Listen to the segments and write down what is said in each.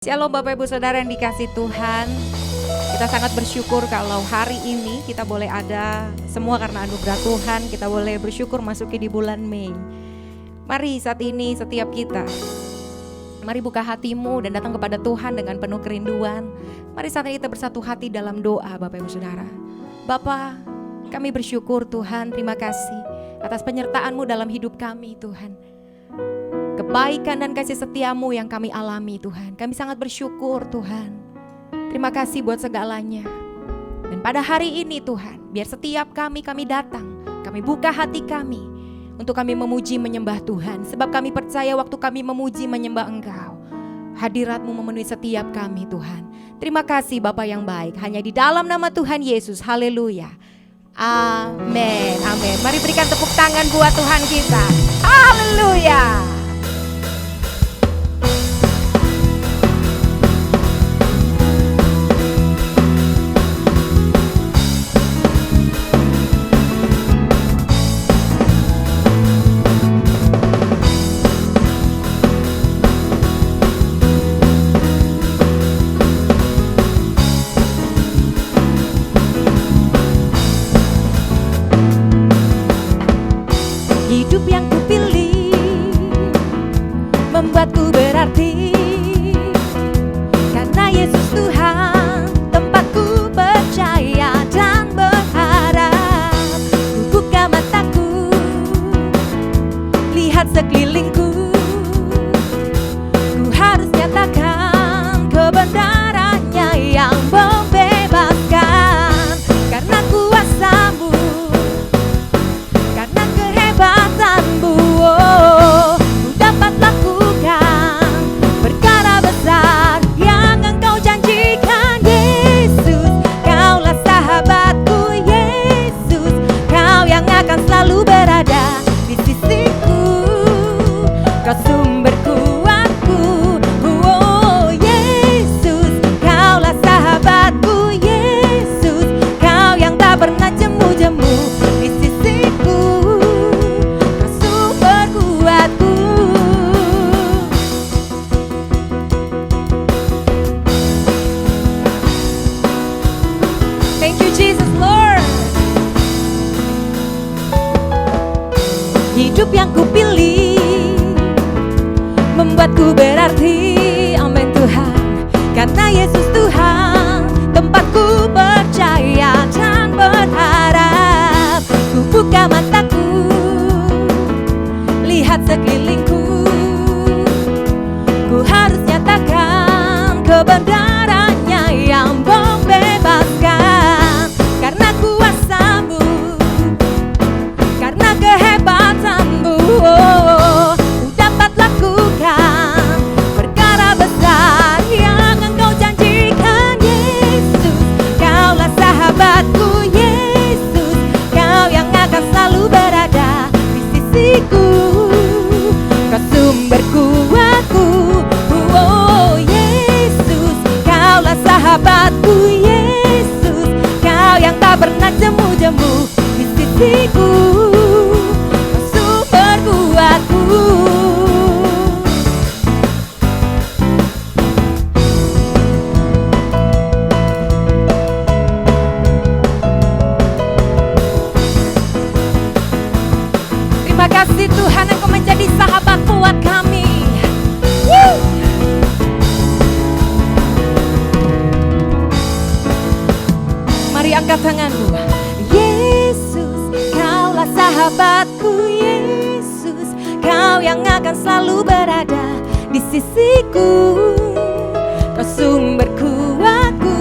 Shalom Bapak Ibu Saudara yang dikasih Tuhan. Kita sangat bersyukur kalau hari ini kita boleh ada semua karena anugerah Tuhan. Kita boleh bersyukur masuki di bulan Mei. Mari saat ini setiap kita, mari buka hatimu dan datang kepada Tuhan dengan penuh kerinduan. Mari saat ini kita bersatu hati dalam doa Bapak Ibu Saudara. Bapa, kami bersyukur Tuhan, terima kasih atas penyertaan-Mu dalam hidup kami Tuhan. Kebaikan dan kasih setiamu yang kami alami Tuhan. Kami sangat bersyukur Tuhan. Terima kasih buat segalanya. Dan pada hari ini Tuhan, biar setiap kami datang, kami buka hati kami untuk kami memuji menyembah Tuhan. Sebab kami percaya waktu kami memuji menyembah Engkau, hadirat-Mu memenuhi setiap kami Tuhan. Terima kasih Bapa yang baik. Hanya di dalam nama Tuhan Yesus, haleluya. Amin, amin. Mari berikan tepuk tangan buat Tuhan kita. Haleluya. Hidup yang kupilih membuatku berarti, karena Yesus Tuhan tempatku percaya dan berharap. Ku buka mataku, lihat sekelilingku, ku harus nyatakan kebenarannya yang membebaskan. Karena kuasa-Mu, karena kehebatanmu, oh, ku dapat lakukan perkara besar yang Engkau janjikan. Yesus, Kaulah sahabatku. Yesus, Kau yang akan selalu berada di sisiku. Kau sumber kuatku, oh Yesus, Kaulah sahabatku. Yesus, Kau yang tak pernah jemu-jemu di sisiku. Kau sumber kuatku. Thank you Jesus Lord. Hidup yang kupilih membuatku berarti, amin Tuhan. Karena Yesus Tuhan tempatku percaya dan berharap. Ku buka mataku, lihat sekelilingku, ku harus nyatakan kebenarannya yang membebaskan. Karena kuasa-Mu, karena kehebatanmu, oh, ku dapat lakukan perkara besar yang Engkau janjikan. Yesus, Kaulah sahabatku. Yesus, Kau yang akan selalu berada di sisiku. Kau sumber kuatku, oh Yesus, Kaulah sahabatku. Yesus, Kau yang tak pernah jemu-jemu di sisiku. Kau sumber kuatku. Terima kasih Tuhan, Engkau menjadi sahabat buat kami. Woo! Mari angkat tanganmu. Yesus, Kaulah sahabatku. Yesus, Kau yang akan selalu berada di sisiku. Kau sumber kuatku,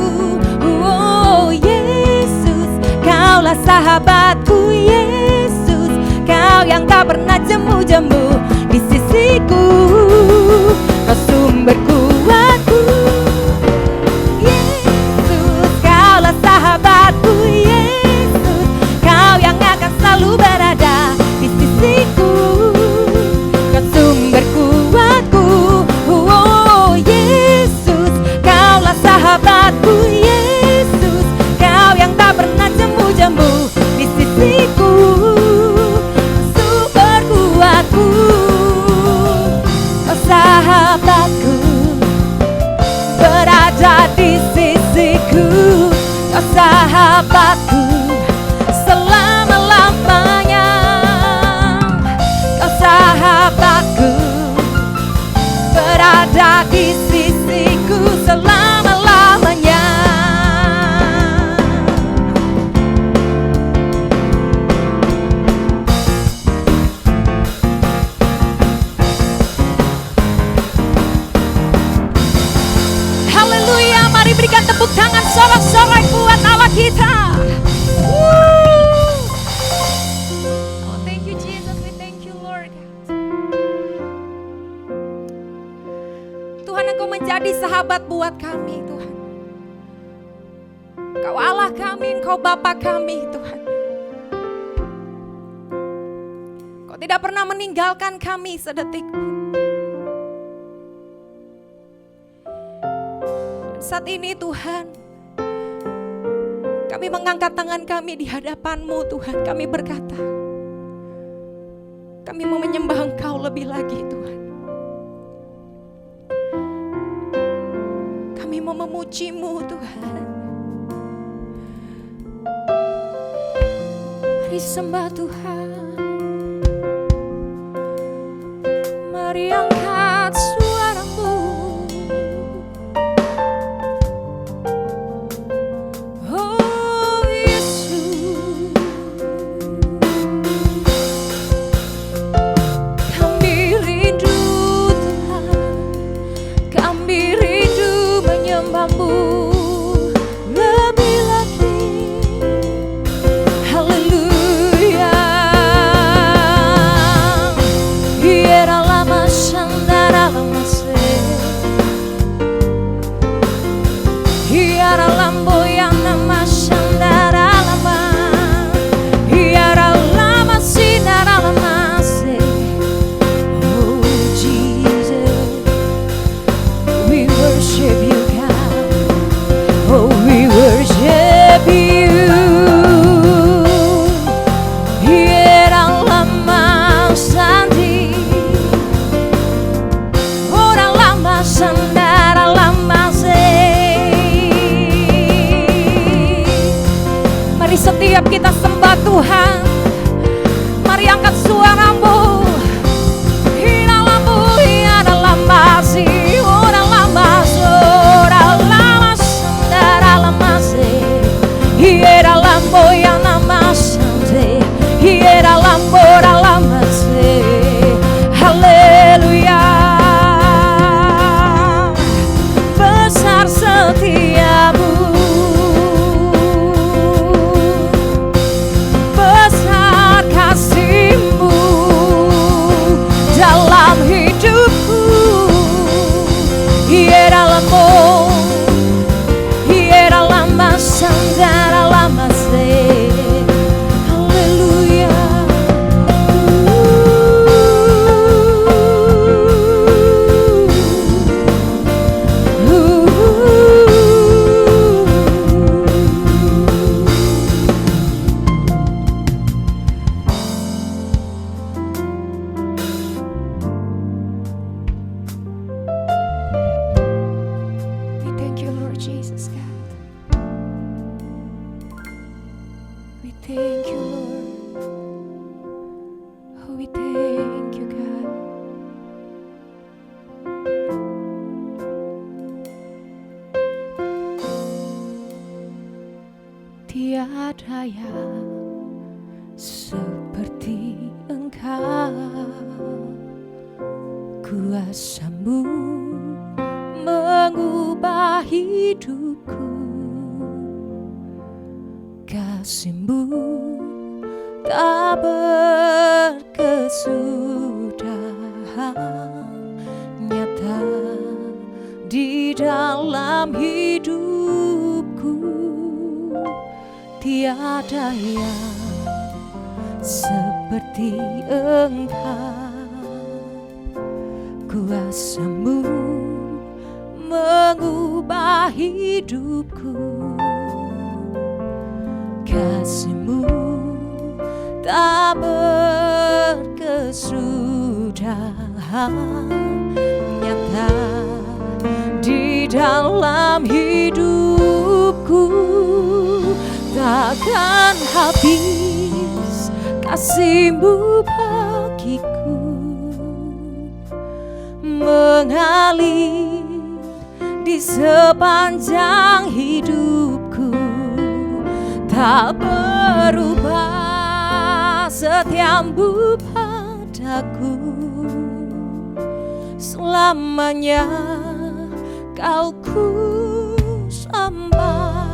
oh Yesus, Kaulah sahabatku. Yesus, Kau yang tak pernah jemu-jemu di sisiku. Kau sumber kuatku. Yesus, Kaulah sahabatku. Yesus, Kau yang akan selalu berada di sisiku. Kau sumber kuatku, oh Yesus. berada di sisiku, kau sahabatku selama-lamanya. Kau sahabatku berada di sisiku selama-lamanya. Haleluya, mari berikan tepuk tangan sorak-sorai buat Allah kita. Oh, thank you Jesus, we thank you Lord. Tuhan, Engkau menjadi sahabat buat kami Tuhan. Engkau Allah kami, Engkau Bapa kami Tuhan. Engkau tidak pernah meninggalkan kami sedetik pun. Saat ini Tuhan, kami mengangkat tangan kami di hadapan-Mu Tuhan. Kami berkata, kami mau menyembah Engkau lebih lagi Tuhan. Kami mau memuji-Mu Tuhan. Mari sembah Tuhan. Mari angkat suaramu. Oh Yesus, kami rindu Tuhan, kami rindu menyembah-Mu lebih lagi. Haleluya. Hiera lama sandara lama se, hiera lambo yang nama sandara lama, hiera lama sinara lama se. Oh Jesus, we worship you God. Oh, we worship you. Hiera lama sandi, orang lama sandara lama se. Mari setiap kita sembah Tuhan. Mari angkat suaramu. Hiera lambu, hiera lama si, orang lama sandara lama se. Hiera lambo yang nama sande, hiera lambo orang lama se. Haleluya. Besar setiamu, besar kasih-Mu dalam hidupku. Hiera lambo, hiera lama sandara lama se. Haleluya. We thank you Lord Jesus God. We thank you Lord. Oh, we thank you God. Tiada yang seperti Engkau, kuasa-Mu mengubah hidupku, kasih-Mu tak berkesudahan, nyata di dalam hidupku. Tiada yang seperti Engkau, kuasa-Mu mengubah hidupku, kasih-Mu tak berkesudahan, nyata di dalam dalam hidupku. Takkan habis kasih-Mu bagiku, mengalir di sepanjang hidupku. Tak berubah setia-Mu padaku, selamanya Kau ku sembah.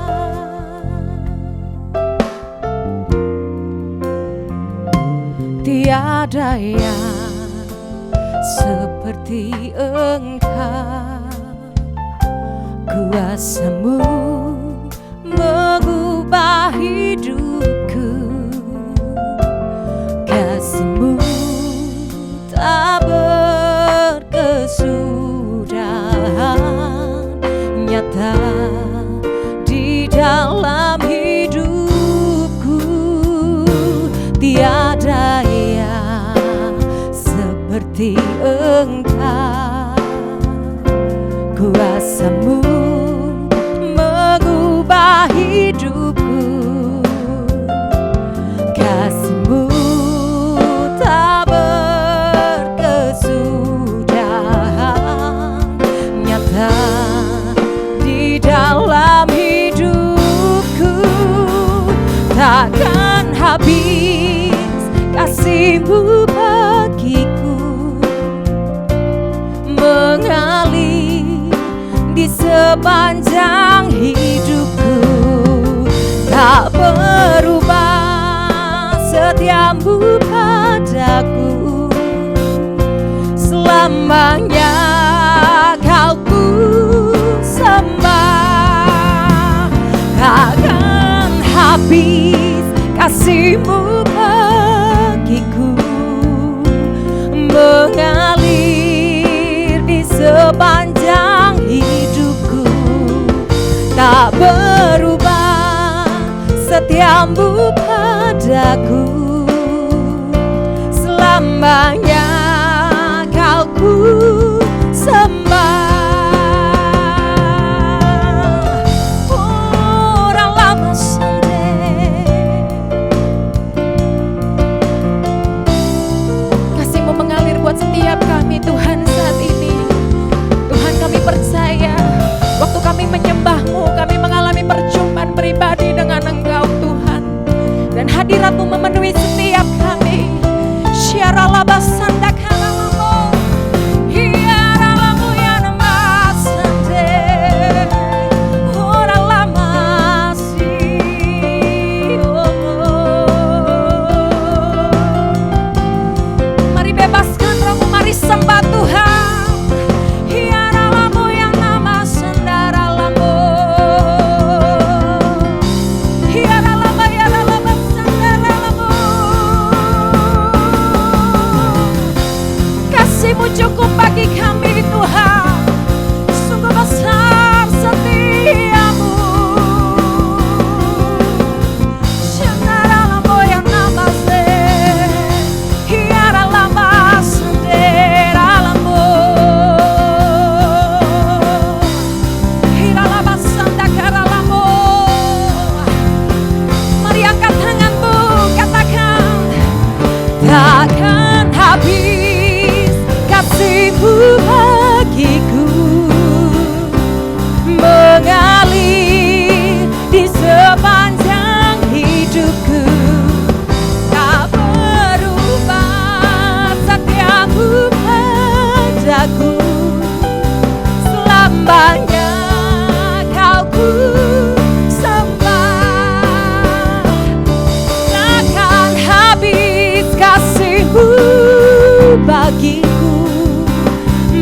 Tiada yang seperti Engkau, kuasa-Mu mengubah hidupku. Kasih-Mu tak berkesudahan, nyata di dalam hidupku. Tiada yang seperti Engkau, kuasa-Mu mengubah hidupku. Kasih-Mu tak berkesudahan, nyata di dalam hidupku. Takkan habis kasih-Mu bagiku, mengalir di sepanjang hidupku. Tak berubah setia-Mu padaku, selamanya Kau ku sembah. Takkan habis kasih-Mu bagiku, mengalir di sepanjang hidupku. Tak berubah setia-Mu padaku, selamanya Kau ku sembah. Orang lama kasih-Mu mengalir buat setiap kami Tuhan saat ini. Tuhan, kami percaya waktu kami menyembah-Mu, kami mengalami perjumpaan pribadi dengan Engkau Tuhan, dan hadirat-Mu memenuhi setiap kami. Mari bebaskan rohmu, mari sembah Tuhan. Kasih-Mu cukup bagi kami Tuhan, sungguh besar setia-Mu. Shandaralamu yang namaste, hiaralama senderalamu, hiralama sandakaralamu. Mari angkat tanganmu, katakan, takkan habis kasih-Mu bagiku, mengalir di sepanjang hidupku. Tak berubah setia-Mu padaku, selamanya Kau ku sembah. Takkan habis kasih-Mu bagiku,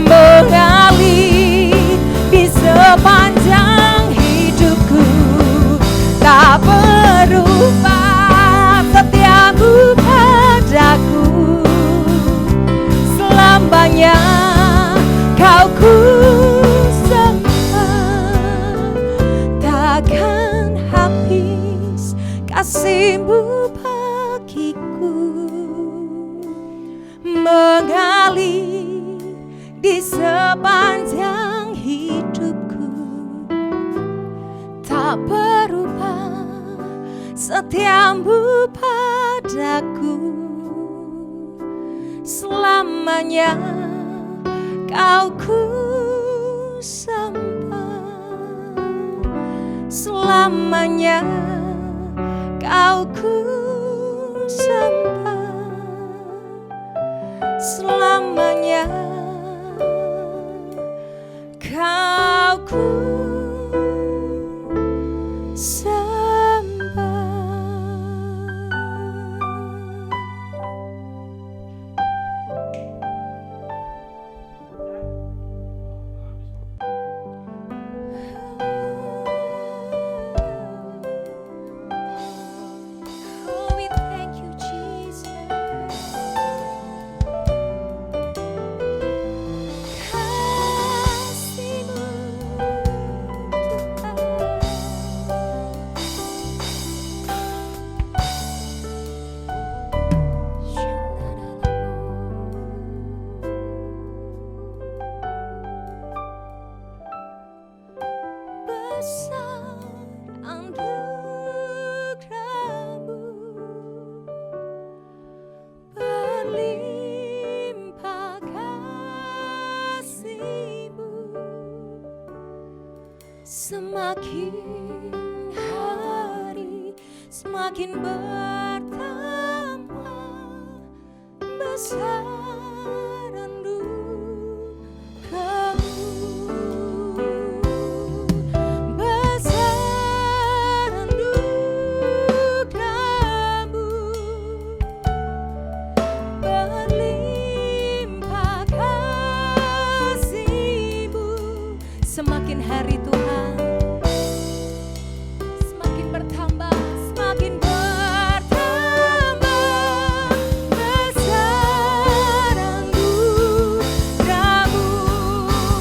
mengalir di sepanjang hidupku. Tak berubah setia-Mu padaku, selamanya Kau ku sembah. Takkan habis kasih-Mu bagiku, mengalir di sepanjang hidupku. tak berubah, setiamu padaku selamanya. Kau ku sembah, selamanya Kau ku sembah, selamanya Kau ku semakin hari semakin bertambah besar rindu kamu, besar rindu kamu, berlimpah kasih-Mu. Semakin hari Tuhan semakin bertambah, semakin bertambah besar anugerah-Mu.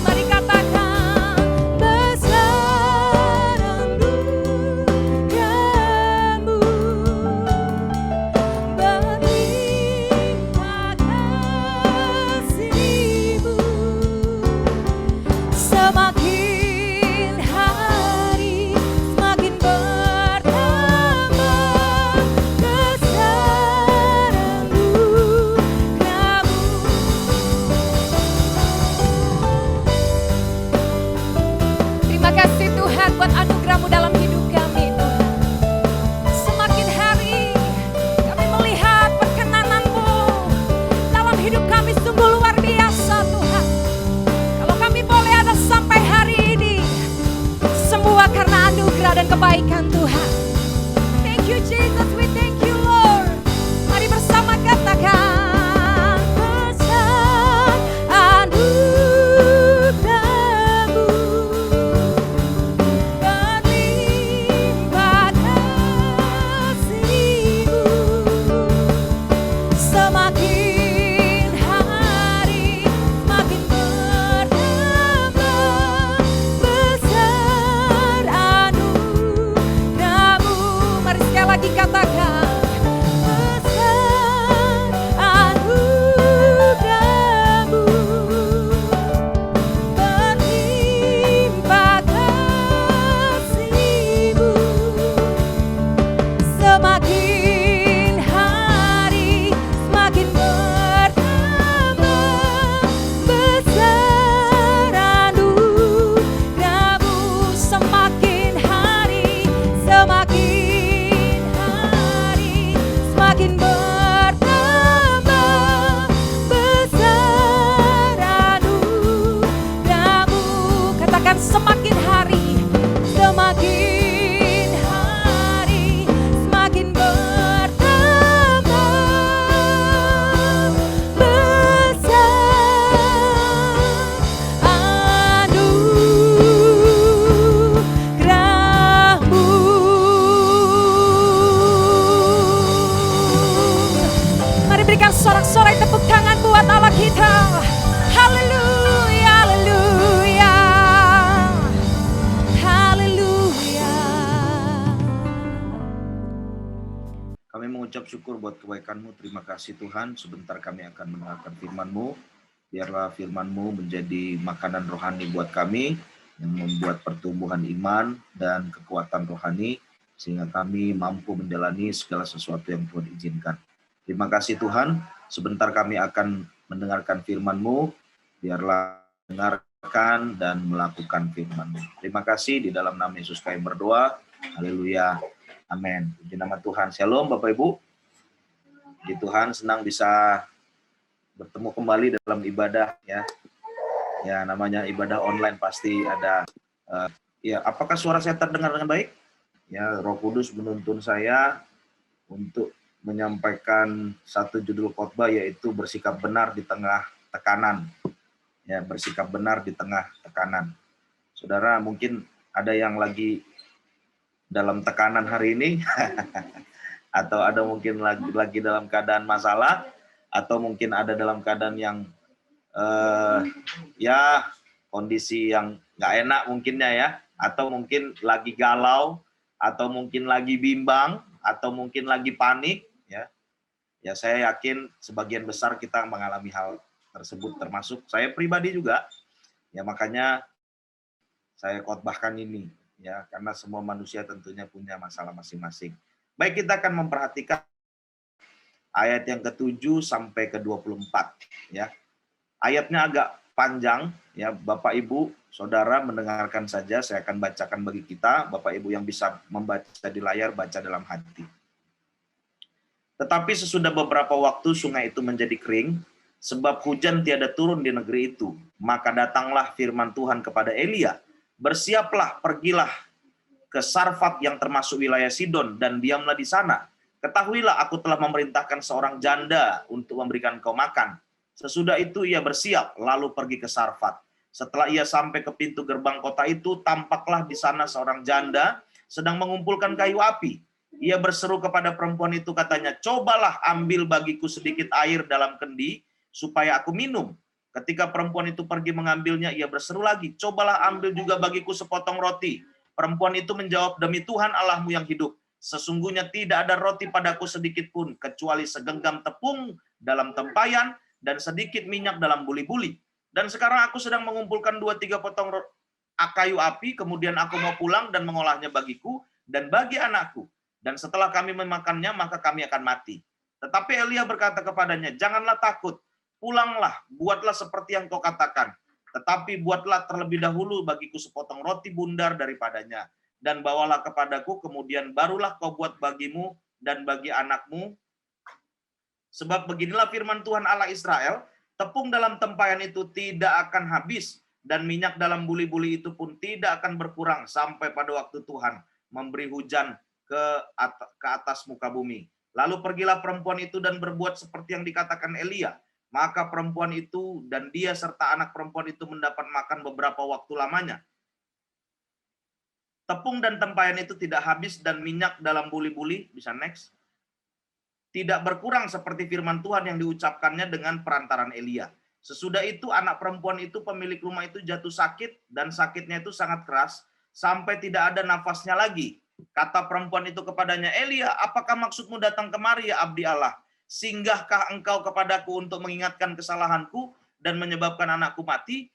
Mari katakan besar anugerah-Mu, berlimpah kasih-Mu. Semakin hari semakin bertambah besar anugerah-Mu. Terima kasih Tuhan buat anugerah-Mu dalam hidup kami Tuhan. Semakin hari kami melihat perkenanan-Mu dalam hidup kami sungguh luar biasa Tuhan. Kalau kami boleh ada sampai hari ini, semua karena anugerah dan kebaikan Tuhan. Thank you Jesus, we thank you Lord. Mari bersama katakan besar anugerah-Mu, berlimpah kasih-Mu. Semakin hari semakin bertambah besar anugerah-Mu. Mari sekali lagi katakan besar anugerah-Mu, berlimpah kasih-Mu. Semakin hari semakin bertambah besar anugerah-Mu. Semakin hari semakin bertambah besar anugerah-Mu. Katakan semakin hari semakin bertambah besar anugerah-Mu. Mari berikan sorak-sorai tepuk tangan buat Allah kita. Haleluya, haleluya, haleluya. Kami mengucap syukur buat kebaikan-Mu. Terima kasih Tuhan. Sebentar kami akan mendengarkan firman-Mu. Biarlah firman-Mu menjadi makanan rohani buat kami. yang membuat pertumbuhan iman dan kekuatan rohani, sehingga kami mampu menjalani segala sesuatu yang Tuhan izinkan. Terima kasih Tuhan, sebentar kami akan mendengarkan firman-Mu, biarlah dengarkan dan melakukan firman-Mu. Terima kasih, di dalam nama Yesus kami berdoa, haleluya, amin. Puji nama Tuhan. Shalom Bapak Ibu, puji Tuhan, senang bisa bertemu kembali dalam ibadah ya. Ya, namanya ibadah online pasti ada. Ya, apakah suara saya terdengar dengan baik? Ya, Roh Kudus menuntun saya untuk menyampaikan satu judul khotbah, yaitu bersikap benar di tengah tekanan. Ya, bersikap benar di tengah tekanan. Saudara, mungkin ada yang lagi dalam tekanan hari ini, atau ada mungkin lagi dalam keadaan masalah, atau mungkin ada dalam keadaan yang ya kondisi yang nggak enak mungkinnya ya, atau mungkin lagi galau, atau mungkin lagi bimbang, atau mungkin lagi panik ya. Ya, saya yakin sebagian besar kita mengalami hal tersebut, termasuk saya pribadi juga. Ya, makanya saya khotbahkan ini ya, karena semua manusia tentunya punya masalah masing-masing. Baik, kita akan memperhatikan ayat yang ke-7 sampai ke-24 ya. Ayatnya agak panjang ya, Bapak Ibu, Saudara mendengarkan saja, saya akan bacakan bagi kita. Bapak Ibu yang bisa membaca di layar, baca dalam hati. Tetapi sesudah beberapa waktu sungai itu menjadi kering, sebab hujan tiada turun di negeri itu. Maka datanglah firman Tuhan kepada Elia, bersiaplah, pergilah ke Sarfat yang termasuk wilayah Sidon, dan diamlah di sana. Ketahuilah aku telah memerintahkan seorang janda untuk memberikan kau makan. Sesudah itu ia bersiap, lalu pergi ke Sarfat. Setelah ia sampai ke pintu gerbang kota itu, tampaklah di sana seorang janda sedang mengumpulkan kayu api. Ia berseru kepada perempuan itu, katanya, cobalah ambil bagiku sedikit air dalam kendi, supaya aku minum. Ketika perempuan itu pergi mengambilnya, ia berseru lagi, cobalah ambil juga bagiku sepotong roti. Perempuan itu menjawab, demi Tuhan Allahmu yang hidup, sesungguhnya tidak ada roti padaku sedikit pun, kecuali segenggam tepung dalam tempayan, dan sedikit minyak dalam buli-buli. Dan sekarang aku sedang mengumpulkan 2-3 potong kayu api, kemudian aku mau pulang dan mengolahnya bagiku dan bagi anakku. Dan setelah kami memakannya, maka kami akan mati. Tetapi Elia berkata kepadanya, janganlah takut, pulanglah, buatlah seperti yang kau katakan. Tetapi buatlah terlebih dahulu bagiku sepotong roti bundar daripadanya. Dan bawalah kepadaku, kemudian barulah kau buat bagimu dan bagi anakmu. Sebab beginilah firman Tuhan Allah Israel, tepung dalam tempayan itu tidak akan habis, dan minyak dalam buli-buli itu pun tidak akan berkurang sampai pada waktu Tuhan memberi hujan ke atas muka bumi. Lalu pergilah perempuan itu dan berbuat seperti yang dikatakan Elia. Maka perempuan itu dan dia serta anak perempuan itu mendapat makan beberapa waktu lamanya. Tepung dan tempayan itu tidak habis, dan minyak dalam buli-buli, bisa next, tidak berkurang seperti firman Tuhan yang diucapkannya dengan perantaran Elia. Sesudah itu anak perempuan itu, pemilik rumah itu, jatuh sakit, dan sakitnya itu sangat keras, sampai tidak ada nafasnya lagi. Kata perempuan itu kepadanya, Elia, apakah maksudmu datang kemari ya abdi Allah? Singgahkah engkau kepadaku untuk mengingatkan kesalahanku dan menyebabkan anakku mati?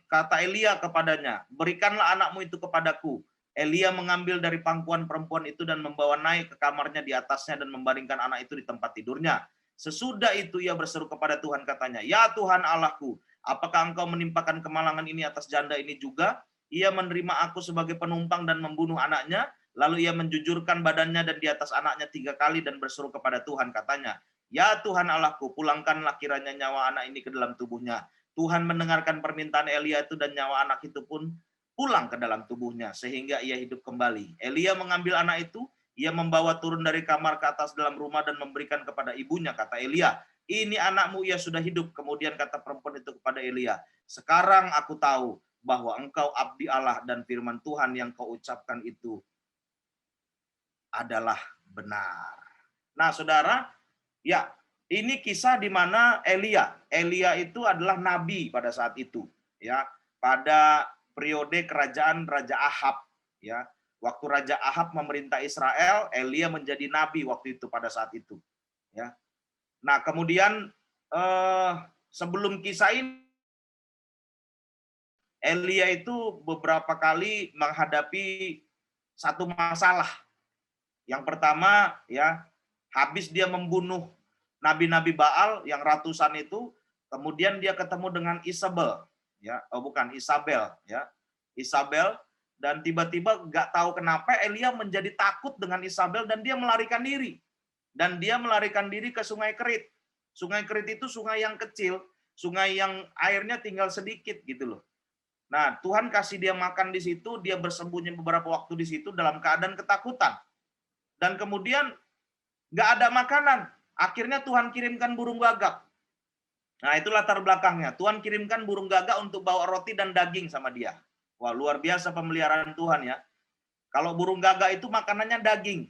Kata Elia kepadanya, berikanlah anakmu itu kepadaku. Elia mengambil dari pangkuan perempuan itu dan membawa naik ke kamarnya di atasnya dan membaringkan anak itu di tempat tidurnya. Sesudah itu ia berseru kepada Tuhan, katanya, ya Tuhan Allahku, apakah engkau menimpakan kemalangan ini atas janda ini juga? Ia menerima aku sebagai penumpang dan membunuh anaknya. Lalu ia menjujurkan badannya dan di atas anaknya 3 kali dan berseru kepada Tuhan, katanya, ya Tuhan Allahku, pulangkanlah kiranya nyawa anak ini ke dalam tubuhnya. Tuhan mendengarkan permintaan Elia itu, dan nyawa anak itu pun pulang ke dalam tubuhnya, sehingga ia hidup kembali. Elia mengambil anak itu, ia membawa turun dari kamar ke atas dalam rumah dan memberikan kepada ibunya. Kata Elia, ini anakmu, ia sudah hidup. Kemudian kata perempuan itu kepada Elia, sekarang aku tahu bahwa engkau abdi Allah dan firman Tuhan yang kau ucapkan itu adalah benar. Nah saudara, ya ini kisah di mana Elia itu adalah nabi pada saat itu. Ya, pada periode kerajaan Raja Ahab, ya. Waktu Raja Ahab memerintah Israel, Elia menjadi nabi waktu itu pada saat itu, ya. Nah, kemudian sebelum kisah ini Elia itu beberapa kali menghadapi satu masalah. Yang pertama ya, habis dia membunuh nabi-nabi Baal yang ratusan itu, kemudian dia ketemu dengan Isabel, ya, bukan Isabel, ya, Isabel, dan tiba-tiba nggak tahu kenapa Elia menjadi takut dengan Isabel dan dia melarikan diri, ke Sungai Kerit. Sungai Kerit itu sungai yang kecil, sungai yang airnya tinggal sedikit gitu loh. Nah, Tuhan kasih dia makan di situ, dia bersembunyi beberapa waktu di situ dalam keadaan ketakutan. Dan kemudian nggak ada makanan. Akhirnya Tuhan kirimkan burung gagak. Nah, itu latar belakangnya. Tuhan kirimkan burung gagak untuk bawa roti dan daging sama dia. Wah, luar biasa pemeliharaan Tuhan ya. Kalau burung gagak itu makanannya daging.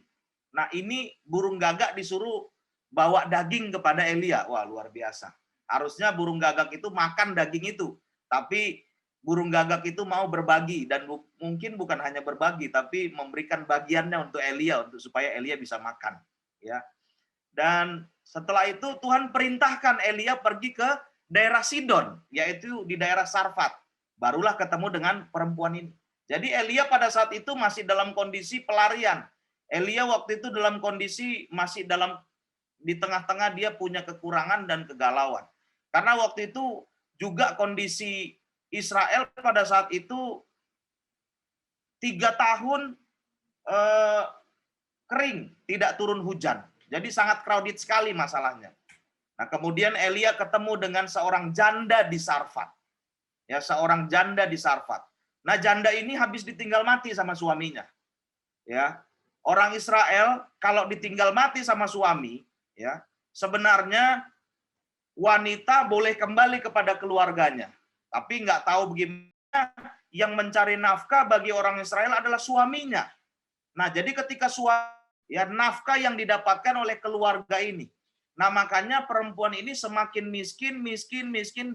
Nah, ini burung gagak disuruh bawa daging kepada Elia. Wah, luar biasa. Harusnya burung gagak itu makan daging itu. Tapi burung gagak itu mau berbagi, dan mungkin bukan hanya berbagi, tapi memberikan bagiannya untuk Elia, supaya Elia bisa makan. Ya. Dan setelah itu Tuhan perintahkan Elia pergi ke daerah Sidon, yaitu di daerah Sarfat. Barulah ketemu dengan perempuan ini. Jadi Elia pada saat itu masih dalam kondisi pelarian. Elia waktu itu dalam kondisi masih di tengah-tengah dia punya kekurangan dan kegalauan. Karena waktu itu juga kondisi Israel pada saat itu 3 tahun kering, tidak turun hujan. Jadi sangat crowded sekali masalahnya. Nah, kemudian Elia ketemu dengan seorang janda di Sarfat. Ya, seorang janda di Sarfat. Nah, janda ini habis ditinggal mati sama suaminya. Ya. Orang Israel kalau ditinggal mati sama suami, ya, sebenarnya wanita boleh kembali kepada keluarganya. Tapi nggak tahu bagaimana, yang mencari nafkah bagi orang Israel adalah suaminya. Nah, jadi ketika nafkah yang didapatkan oleh keluarga ini. Nah, makanya perempuan ini semakin miskin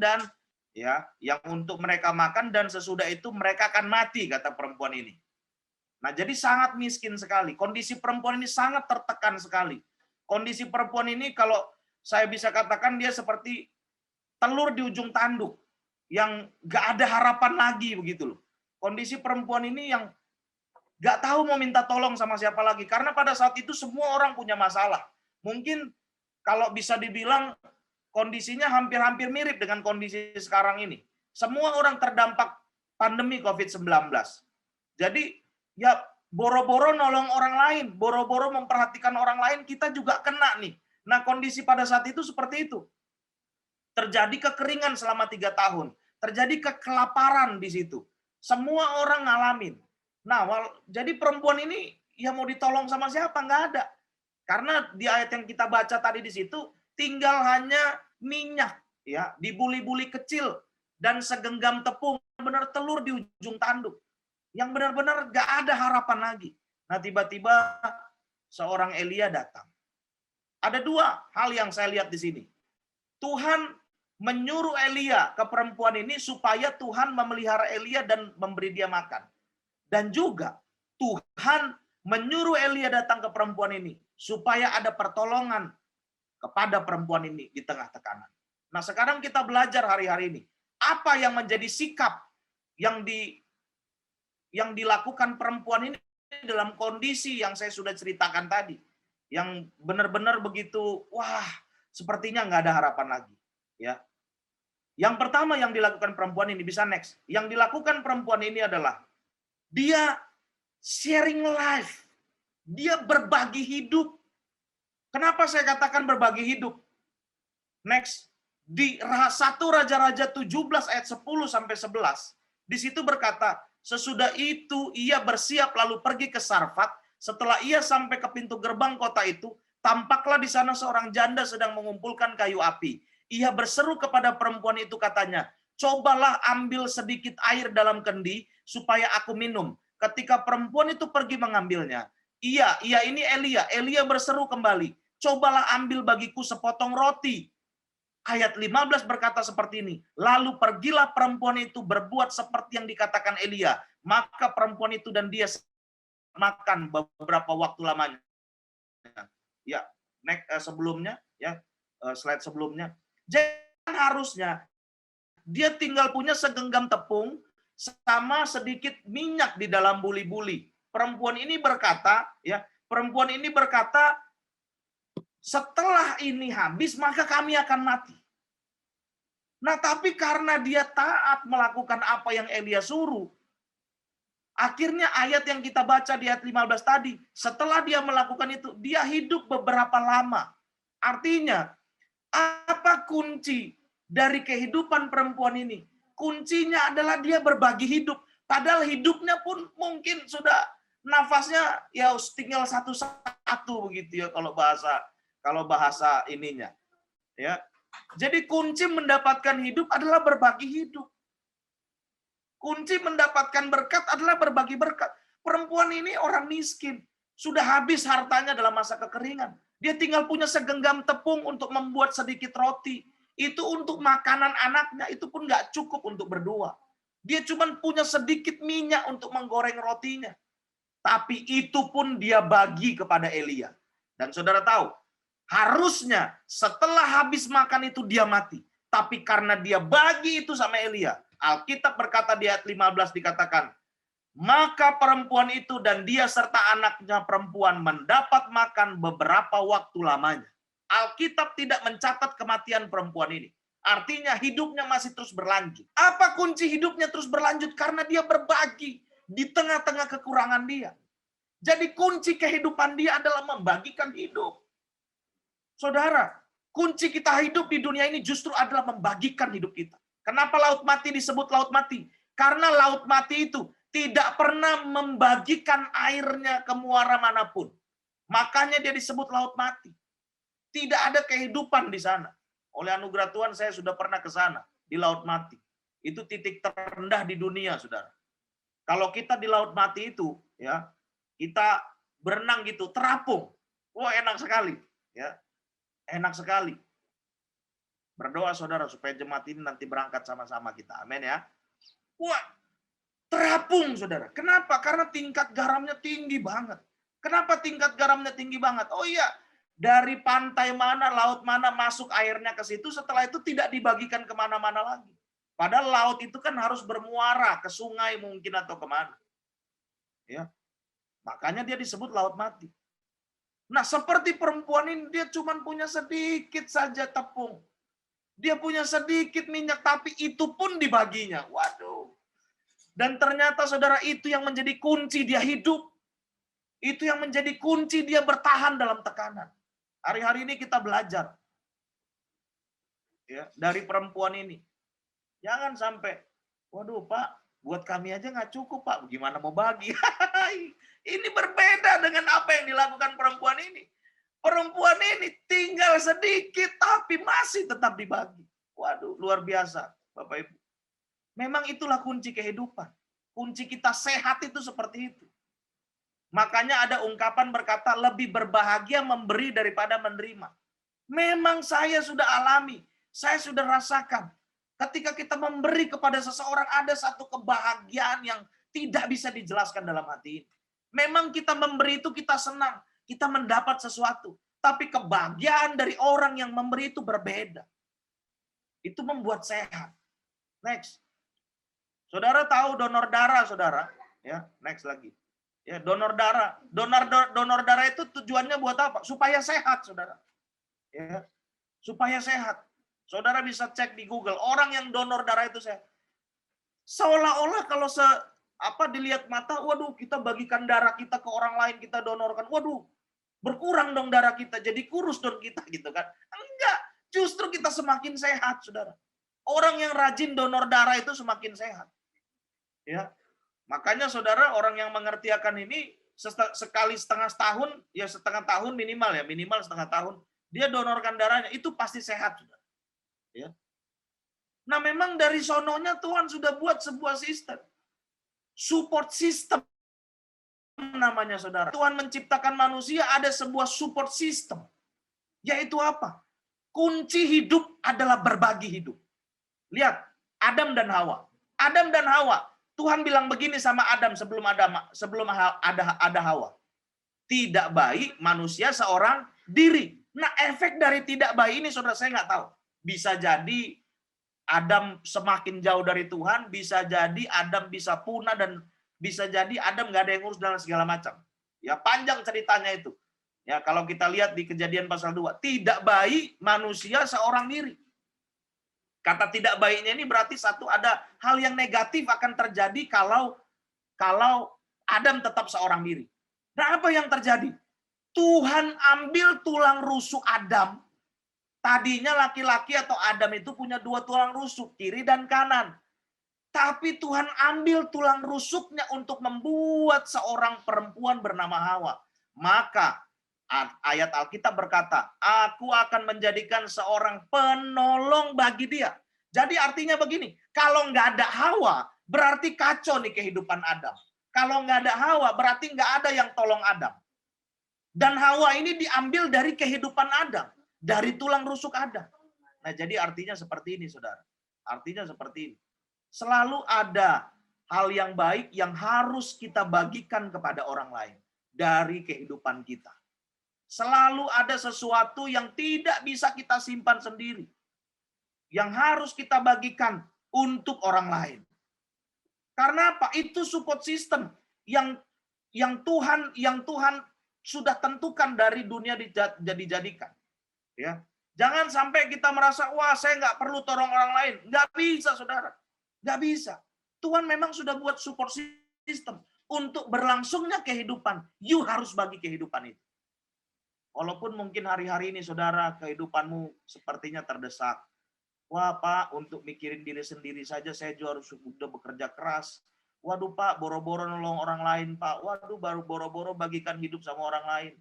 dan ya, yang untuk mereka makan, dan sesudah itu mereka akan mati, kata perempuan ini. Nah, jadi sangat miskin sekali. Kondisi perempuan ini sangat tertekan sekali. Kondisi perempuan ini kalau saya bisa katakan dia seperti telur di ujung tanduk, yang gak ada harapan lagi begitu loh. Kondisi perempuan ini yang gak tahu mau minta tolong sama siapa lagi, karena pada saat itu semua orang punya masalah. Mungkin kalau bisa dibilang kondisinya hampir-hampir mirip dengan kondisi sekarang ini. Semua orang terdampak pandemi COVID-19. Jadi ya boro-boro nolong orang lain, boro-boro memperhatikan orang lain, kita juga kena nih. Nah, kondisi pada saat itu seperti itu. Terjadi kekeringan selama 3 tahun. Terjadi kekelaparan di situ. Semua orang ngalamin. Nah, jadi perempuan ini ya mau ditolong sama siapa? Nggak ada. Karena di ayat yang kita baca tadi di situ, tinggal hanya minyak, ya, dibuli-buli kecil, dan segenggam tepung, benar telur di ujung tanduk. Yang benar-benar nggak ada harapan lagi. Nah, tiba-tiba seorang Elia datang. Ada 2 hal yang saya lihat di sini. Tuhan menyuruh Elia ke perempuan ini supaya Tuhan memelihara Elia dan memberi dia makan. Dan juga Tuhan menyuruh Elia datang ke perempuan ini supaya ada pertolongan kepada perempuan ini di tengah tekanan. Nah, sekarang kita belajar hari-hari ini. Apa yang menjadi sikap yang dilakukan perempuan ini dalam kondisi yang saya sudah ceritakan tadi. Yang benar-benar begitu, wah, sepertinya nggak ada harapan lagi. Ya. Yang pertama yang dilakukan perempuan ini, bisa next. Yang dilakukan perempuan ini adalah dia sharing life. Dia berbagi hidup. Kenapa saya katakan berbagi hidup? Next. Di 1 Raja-Raja 17 ayat 10 sampai 11, di situ berkata, sesudah itu ia bersiap lalu pergi ke Sarfat. Setelah ia sampai ke pintu gerbang kota itu, tampaklah di sana seorang janda sedang mengumpulkan kayu api. Ia berseru kepada perempuan itu, katanya, cobalah ambil sedikit air dalam kendi supaya aku minum. Ketika perempuan itu pergi mengambilnya, ia ini Elia berseru kembali, cobalah ambil bagiku sepotong roti. Ayat 15 berkata seperti ini, lalu pergilah perempuan itu berbuat seperti yang dikatakan Elia. Maka perempuan itu dan dia makan beberapa waktu lamanya. Ya, next sebelumnya, ya, slide sebelumnya. Jadi harusnya dia tinggal punya segenggam tepung, sama sedikit minyak di dalam buli-buli. Perempuan ini berkata, setelah ini habis maka kami akan mati. Nah, tapi karena dia taat melakukan apa yang Elia suruh, akhirnya ayat yang kita baca di ayat 15 tadi, setelah dia melakukan itu, dia hidup beberapa lama. Artinya, apa kunci dari kehidupan perempuan ini? Kuncinya adalah dia berbagi hidup. Padahal hidupnya pun mungkin sudah nafasnya ya tinggal satu-satu begitu ya kalau bahasa ininya. Ya. Jadi kunci mendapatkan hidup adalah berbagi hidup. Kunci mendapatkan berkat adalah berbagi berkat. Perempuan ini orang miskin. Sudah habis hartanya dalam masa kekeringan. Dia tinggal punya segenggam tepung untuk membuat sedikit roti. Itu untuk makanan anaknya, itu pun nggak cukup untuk berdua. Dia cuma punya sedikit minyak untuk menggoreng rotinya. Tapi itu pun dia bagi kepada Elia. Dan saudara tahu, harusnya setelah habis makan itu dia mati. Tapi karena dia bagi itu sama Elia, Alkitab berkata di ayat 15 dikatakan, maka perempuan itu dan dia serta anaknya perempuan mendapat makan beberapa waktu lamanya. Alkitab tidak mencatat kematian perempuan ini. Artinya hidupnya masih terus berlanjut. Apa kunci hidupnya terus berlanjut? Karena dia berbagi di tengah-tengah kekurangan dia. Jadi kunci kehidupan dia adalah membagikan hidup. Saudara, kunci kita hidup di dunia ini justru adalah membagikan hidup kita. Kenapa laut mati disebut laut mati? Karena laut mati itu tidak pernah membagikan airnya ke muara manapun. Makanya dia disebut laut mati. Tidak ada kehidupan di sana. Oleh anugerah Tuhan saya sudah pernah ke sana, di laut mati. Itu titik terendah di dunia, saudara. Kalau kita di laut mati itu, ya, kita berenang gitu, terapung. Wah, enak sekali, ya. Enak sekali. Berdoa saudara supaya jemaat ini nanti berangkat sama-sama kita. Amin ya. Wah, terapung saudara. Kenapa? Karena tingkat garamnya tinggi banget. Kenapa tingkat garamnya tinggi banget? Oh iya, dari pantai mana, laut mana masuk airnya ke situ, setelah itu tidak dibagikan kemana-mana lagi. Padahal laut itu kan harus bermuara ke sungai mungkin atau kemana. Ya, makanya dia disebut laut mati. Nah, seperti perempuan ini, dia cuma punya sedikit saja tepung. Dia punya sedikit minyak, tapi itu pun dibaginya. Waduh. Dan ternyata saudara, itu yang menjadi kunci dia hidup. Itu yang menjadi kunci dia bertahan dalam tekanan. Hari-hari ini kita belajar ya, dari perempuan ini. Jangan sampai, waduh Pak, buat kami aja nggak cukup Pak, gimana mau bagi? Ini berbeda dengan apa yang dilakukan perempuan ini. Perempuan ini tinggal sedikit tapi masih tetap dibagi. Waduh, luar biasa Bapak Ibu. Memang itulah kunci kehidupan. Kunci kita sehat itu seperti itu. Makanya ada ungkapan berkata lebih berbahagia memberi daripada menerima. Memang saya sudah alami, saya sudah rasakan. Ketika kita memberi kepada seseorang ada satu kebahagiaan yang tidak bisa dijelaskan dalam hati ini. Memang kita memberi itu kita senang, kita mendapat sesuatu. Tapi kebahagiaan dari orang yang memberi itu berbeda. Itu membuat sehat. Next. Saudara tahu donor darah, saudara? Ya, next lagi. Ya, donor darah. Donor darah itu tujuannya buat apa? Supaya sehat, saudara. Ya, supaya sehat. Saudara bisa cek di Google, orang yang donor darah itu sehat. Seolah-olah kalau dilihat mata, waduh, kita bagikan darah kita ke orang lain, kita donorkan. Waduh, berkurang dong darah kita, jadi kurus dong kita gitu kan. Enggak, justru kita semakin sehat, saudara. Orang yang rajin donor darah itu semakin sehat. Ya. Makanya saudara, orang yang mengerti akan ini sekali setengah tahun, ya setengah tahun minimal setengah tahun, dia donorkan darahnya, itu pasti sehat, saudara. Ya. Nah, memang dari sononya Tuhan sudah buat sebuah sistem. Support system namanya, saudara. Tuhan menciptakan manusia, ada sebuah support system. Yaitu apa? Kunci hidup adalah berbagi hidup. Lihat, Adam dan Hawa. Adam dan Hawa, Tuhan bilang begini sama Adam sebelum ada Hawa. Tidak baik manusia seorang diri. Nah, efek dari tidak baik ini, saudara, saya nggak tahu. Bisa jadi Adam semakin jauh dari Tuhan, bisa jadi Adam bisa punah dan bisa jadi Adam nggak ada yang ngurus dan segala macam. Ya, panjang ceritanya itu. Ya, kalau kita lihat di Kejadian pasal 2, tidak baik manusia seorang diri. Kata tidak baiknya ini berarti satu, ada hal yang negatif akan terjadi kalau Adam tetap seorang diri. Nah, apa yang terjadi? Tuhan ambil tulang rusuk Adam. Tadinya laki-laki atau Adam itu punya 2 tulang rusuk, kiri dan kanan. Tapi Tuhan ambil tulang rusuknya untuk membuat seorang perempuan bernama Hawa. Maka ayat Alkitab berkata, aku akan menjadikan seorang penolong bagi dia. Jadi artinya begini, kalau nggak ada Hawa, berarti kacau nih kehidupan Adam. Kalau nggak ada Hawa, berarti nggak ada yang tolong Adam. Dan Hawa ini diambil dari kehidupan Adam, dari tulang rusuk Adam. Nah, jadi artinya seperti ini, saudara. Artinya seperti ini. Selalu ada hal yang baik yang harus kita bagikan kepada orang lain dari kehidupan kita. Selalu ada sesuatu yang tidak bisa kita simpan sendiri, yang harus kita bagikan untuk orang lain. Karena apa? Itu support system yang Tuhan sudah tentukan dari dunia dijadikan. Ya, jangan sampai kita merasa, wah saya nggak perlu tolong orang lain. Nggak bisa, saudara. Nggak bisa. Tuhan memang sudah buat support system untuk berlangsungnya kehidupan. You harus bagi kehidupan itu. Walaupun mungkin hari-hari ini, saudara, kehidupanmu sepertinya terdesak. Wah, Pak, untuk mikirin diri sendiri saja saya juga harus udah bekerja keras. Waduh, Pak, boro-boro nolong orang lain, Pak. Waduh, baru boro-boro bagikan hidup sama orang lain.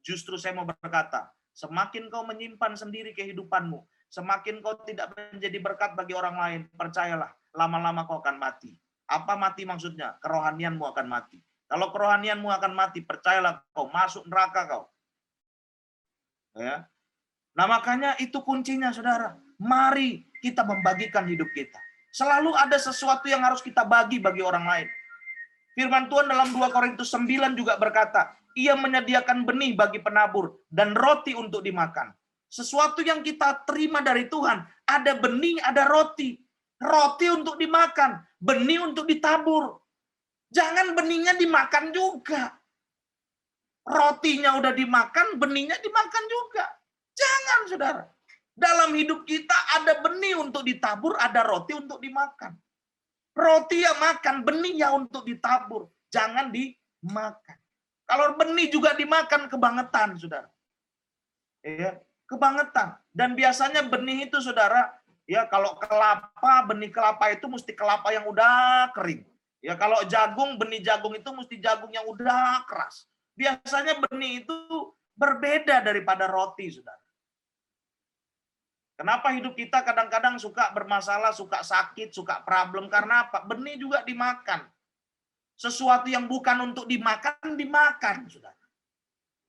Justru saya mau berkata, semakin kau menyimpan sendiri kehidupanmu, semakin kau tidak menjadi berkat bagi orang lain, percayalah, lama-lama kau akan mati. Apa mati maksudnya? Kerohanianmu akan mati. Kalau kerohanianmu akan mati, percayalah kau masuk neraka kau. Ya. Nah, makanya itu kuncinya, saudara. Mari kita membagikan hidup kita. Selalu ada sesuatu yang harus kita bagi orang lain. Firman Tuhan dalam 2 Korintus 9 juga berkata, ia menyediakan benih bagi penabur dan roti untuk dimakan. Sesuatu yang kita terima dari Tuhan, ada benih, ada roti. Roti untuk dimakan, benih untuk ditabur. Jangan benihnya dimakan juga. Rotinya udah dimakan, benihnya dimakan juga. Jangan, saudara. Dalam hidup kita ada benih untuk ditabur, ada roti untuk dimakan. Roti yang makan, benih yang untuk ditabur. Jangan dimakan. Kalau benih juga dimakan, kebangetan, saudara. Ya, kebangetan. Dan biasanya benih itu, saudara, ya kalau kelapa, benih kelapa itu mesti kelapa yang udah kering. Ya kalau jagung, benih jagung itu mesti jagung yang udah keras. Biasanya benih itu berbeda daripada roti, saudara. Kenapa hidup kita kadang-kadang suka bermasalah, suka sakit, suka problem? Karena apa? Benih juga dimakan. Sesuatu yang bukan untuk dimakan, dimakan, saudara.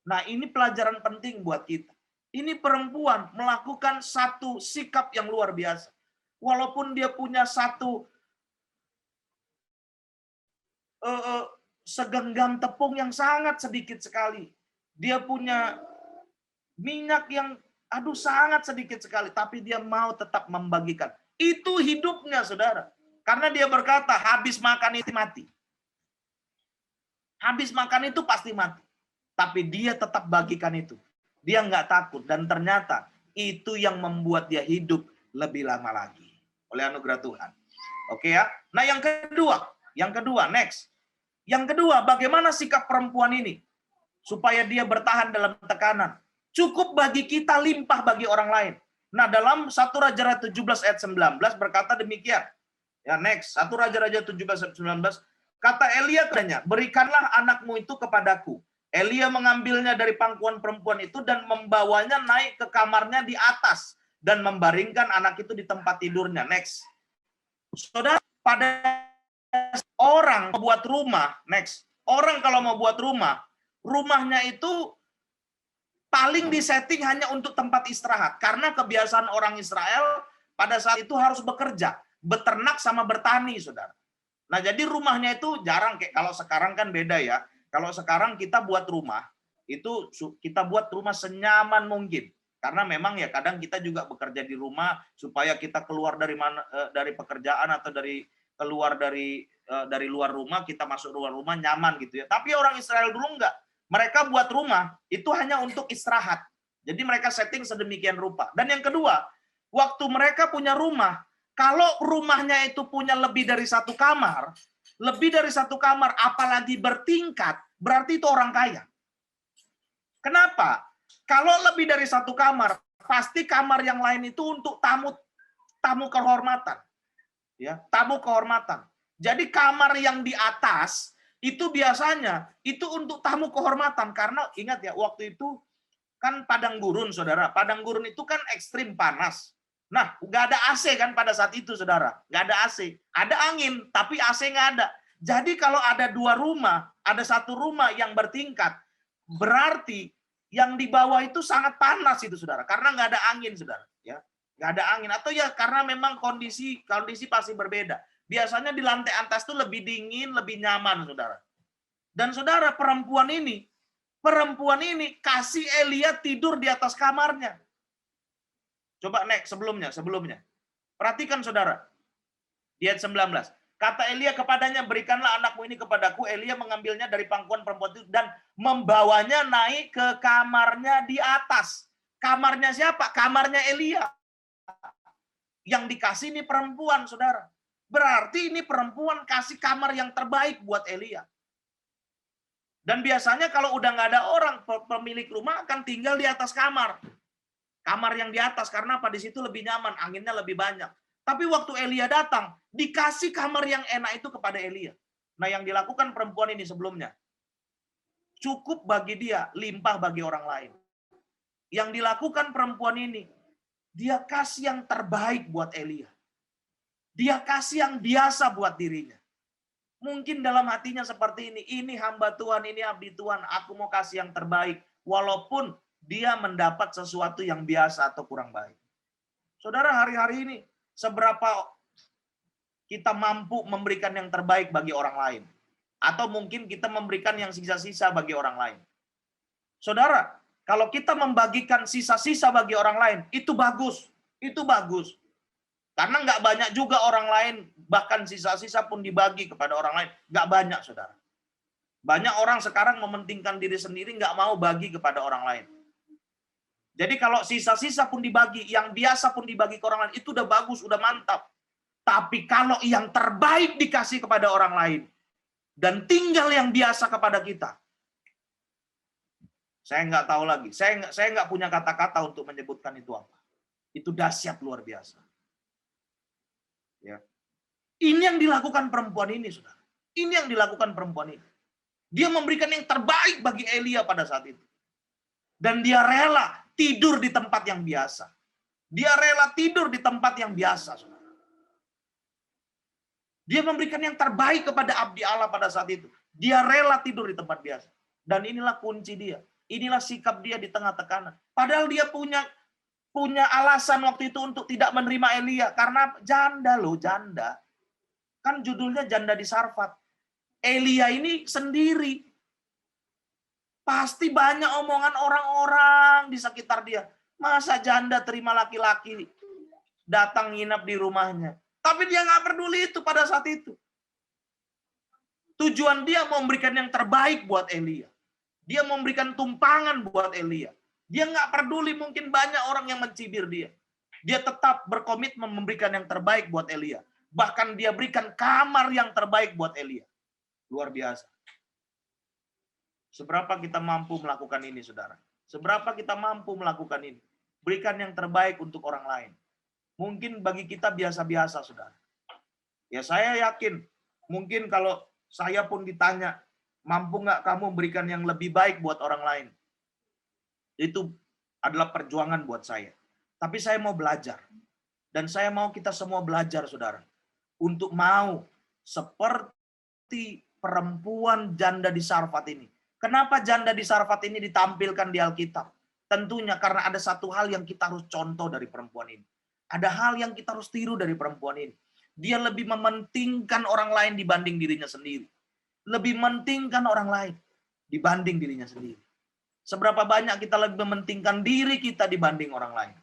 Nah, ini pelajaran penting buat kita. Ini perempuan melakukan satu sikap yang luar biasa. Walaupun dia punya satu segenggam tepung yang sangat sedikit sekali. Dia punya minyak yang sangat sedikit sekali, tapi dia mau tetap membagikan. Itu hidupnya, saudara. Karena dia berkata, habis makan itu mati. Habis makan itu pasti mati. Tapi dia tetap bagikan itu. Dia nggak takut. Dan ternyata itu yang membuat dia hidup lebih lama lagi. Oleh anugerah Tuhan. Oke ya. Nah yang kedua, next. Yang kedua, bagaimana sikap perempuan ini? Supaya dia bertahan dalam tekanan. Cukup bagi kita, limpah bagi orang lain. Nah, dalam 1 Raja-Raja 17 ayat 19 berkata demikian. Ya, next. 1 Raja-Raja 17 ayat 19. Kata Elia kepadanya, berikanlah anakmu itu kepadaku. Elia mengambilnya dari pangkuan perempuan itu dan membawanya naik ke kamarnya di atas. Dan membaringkan anak itu di tempat tidurnya. Next. Saudara, pada orang membuat rumah, next. Orang kalau mau buat rumah, rumahnya itu paling disetting hanya untuk tempat istirahat. Karena kebiasaan orang Israel pada saat itu harus bekerja, beternak sama bertani, saudara. Nah, jadi rumahnya itu jarang, kayak kalau sekarang kan beda ya. Kalau sekarang kita buat rumah, itu kita buat rumah senyaman mungkin. Karena memang ya kadang kita juga bekerja di rumah supaya kita keluar dari pekerjaan atau keluar dari luar rumah, kita masuk luar rumah nyaman gitu ya. Tapi orang Israel dulu enggak. Mereka buat rumah itu hanya untuk istirahat. Jadi mereka setting sedemikian rupa. Dan yang kedua, waktu mereka punya rumah, kalau rumahnya itu punya lebih dari satu kamar, apalagi bertingkat, berarti itu orang kaya. Kenapa? Kalau lebih dari satu kamar, pasti kamar yang lain itu untuk tamu kehormatan. Ya, tamu kehormatan. Jadi kamar yang di atas itu biasanya itu untuk tamu kehormatan, karena ingat ya, waktu itu kan padang gurun, Saudara. Padang gurun itu kan ekstrim panas. Nah, nggak ada AC kan pada saat itu, Saudara. Nggak ada AC. Ada angin, tapi AC nggak ada. Jadi kalau ada dua rumah, ada satu rumah yang bertingkat, berarti yang di bawah itu sangat panas itu, Saudara, karena nggak ada angin, Saudara, ya, nggak ada angin, atau ya karena memang kondisi pasti berbeda. Biasanya di lantai atas itu lebih dingin, lebih nyaman, Saudara. Dan Saudara, perempuan ini kasih Elia tidur di atas kamarnya. Coba next sebelumnya. Perhatikan, Saudara, di ayat 19. Kata Elia kepadanya, berikanlah anakmu ini kepadaku. Elia mengambilnya dari pangkuan perempuan itu dan membawanya naik ke kamarnya di atas. Kamarnya siapa? Kamarnya Elia. Yang dikasih ini perempuan, Saudara. Berarti ini perempuan kasih kamar yang terbaik buat Elia. Dan biasanya kalau udah nggak ada orang, pemilik rumah akan tinggal di atas kamar. Kamar yang di atas, karena apa? Di situ lebih nyaman, anginnya lebih banyak. Tapi waktu Elia datang, dikasih kamar yang enak itu kepada Elia. Nah, yang dilakukan perempuan ini sebelumnya, cukup bagi dia, limpah bagi orang lain. Yang dilakukan perempuan ini, dia kasih yang terbaik buat Elia. Dia kasih yang biasa buat dirinya. Mungkin dalam hatinya seperti ini hamba Tuhan, ini abdi Tuhan, aku mau kasih yang terbaik. Walaupun dia mendapat sesuatu yang biasa atau kurang baik. Saudara, hari-hari ini, seberapa kita mampu memberikan yang terbaik bagi orang lain? Atau mungkin kita memberikan yang sisa-sisa bagi orang lain? Saudara, kalau kita membagikan sisa-sisa bagi orang lain, itu bagus. Itu bagus. Karena nggak banyak juga orang lain, bahkan sisa-sisa pun dibagi kepada orang lain. Nggak banyak, Saudara. Banyak orang sekarang mementingkan diri sendiri, nggak mau bagi kepada orang lain. Jadi kalau sisa-sisa pun dibagi, yang biasa pun dibagi ke orang lain, itu udah bagus, udah mantap. Tapi kalau yang terbaik dikasih kepada orang lain, dan tinggal yang biasa kepada kita, saya nggak tahu lagi. Saya nggak punya kata-kata untuk menyebutkan itu apa. Itu dahsyat luar biasa. Ya. Ini yang dilakukan perempuan ini, Saudara. Ini yang dilakukan perempuan ini. Dia memberikan yang terbaik bagi Elia pada saat itu. Dan dia rela tidur di tempat yang biasa. Dia rela tidur di tempat yang biasa, Saudara. Dia memberikan yang terbaik kepada abdi Allah pada saat itu. Dia rela tidur di tempat biasa. Dan inilah kunci dia. Inilah sikap dia di tengah tekanan. Padahal dia punya alasan waktu itu untuk tidak menerima Elia. Karena janda loh, janda. Kan judulnya janda di Sarfat. Elia ini sendiri. Pasti banyak omongan orang-orang di sekitar dia. Masa janda terima laki-laki datang nginap di rumahnya. Tapi dia nggak peduli itu pada saat itu. Tujuan dia memberikan yang terbaik buat Elia. Dia memberikan tumpangan buat Elia. Dia nggak peduli mungkin banyak orang yang mencibir dia. Dia tetap berkomitmen memberikan yang terbaik buat Elia. Bahkan dia berikan kamar yang terbaik buat Elia. Luar biasa. Seberapa kita mampu melakukan ini, Saudara? Seberapa kita mampu melakukan ini? Berikan yang terbaik untuk orang lain. Mungkin bagi kita biasa-biasa, Saudara. Ya, saya yakin, mungkin kalau saya pun ditanya, mampu nggak kamu memberikan yang lebih baik buat orang lain? Itu adalah perjuangan buat saya. Tapi saya mau belajar. Dan saya mau kita semua belajar, Saudara. Untuk mau seperti perempuan janda di Sarfat ini. Kenapa janda di Sarfat ini ditampilkan di Alkitab? Tentunya karena ada satu hal yang kita harus contoh dari perempuan ini. Ada hal yang kita harus tiru dari perempuan ini. Dia lebih mementingkan orang lain dibanding dirinya sendiri. Lebih mementingkan orang lain dibanding dirinya sendiri. Seberapa banyak kita lebih mementingkan diri kita dibanding orang lain.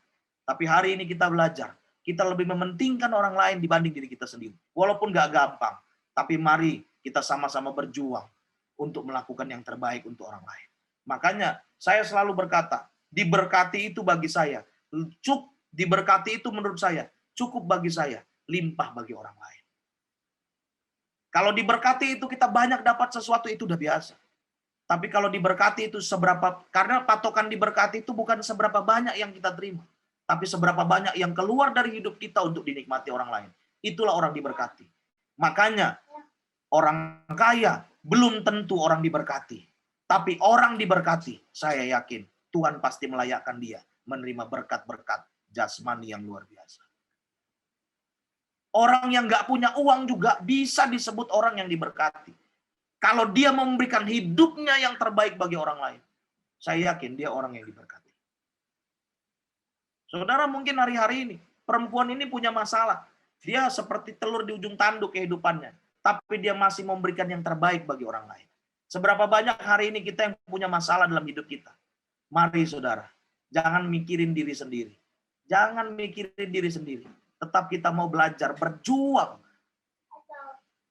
Tapi hari ini kita belajar, kita lebih mementingkan orang lain dibanding diri kita sendiri. Walaupun gak gampang, tapi mari kita sama-sama berjuang untuk melakukan yang terbaik untuk orang lain. Makanya saya selalu berkata, diberkati itu bagi saya, diberkati itu menurut saya, cukup bagi saya, limpah bagi orang lain. Kalau diberkati itu kita banyak dapat sesuatu, itu udah biasa. Tapi kalau diberkati itu seberapa, karena patokan diberkati itu bukan seberapa banyak yang kita terima, tapi seberapa banyak yang keluar dari hidup kita untuk dinikmati orang lain. Itulah orang diberkati. Makanya orang kaya belum tentu orang diberkati. Tapi orang diberkati, saya yakin Tuhan pasti melayakkan dia menerima berkat-berkat jasmani yang luar biasa. Orang yang nggak punya uang juga bisa disebut orang yang diberkati. Kalau dia memberikan hidupnya yang terbaik bagi orang lain, saya yakin dia orang yang diberkati. Saudara, mungkin hari-hari ini, perempuan ini punya masalah. Dia seperti telur di ujung tanduk kehidupannya. Tapi dia masih memberikan yang terbaik bagi orang lain. Seberapa banyak hari ini kita yang punya masalah dalam hidup kita. Mari saudara, jangan mikirin diri sendiri. Jangan mikirin diri sendiri. Tetap kita mau belajar, berjuang.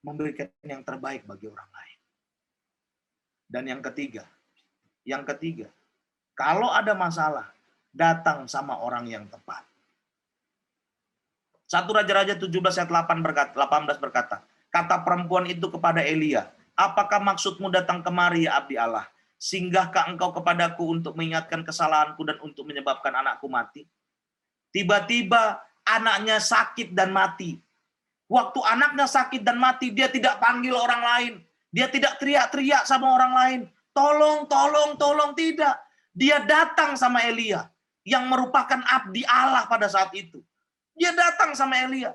Memberikan yang terbaik bagi orang lain. Dan yang ketiga, kalau ada masalah, datang sama orang yang tepat. 1 Raja-Raja 17 ayat 18 berkata, kata perempuan itu kepada Elia, apakah maksudmu datang kemari ya abdi Allah? Singgahkah engkau kepadaku untuk mengingatkan kesalahanku dan untuk menyebabkan anakku mati? Tiba-tiba anaknya sakit dan mati. Waktu anaknya sakit dan mati, dia tidak panggil orang lain. Dia tidak teriak-teriak sama orang lain. Tolong, tolong, tolong. Tidak. Dia datang sama Elia. Yang merupakan abdi Allah pada saat itu. Dia datang sama Elia.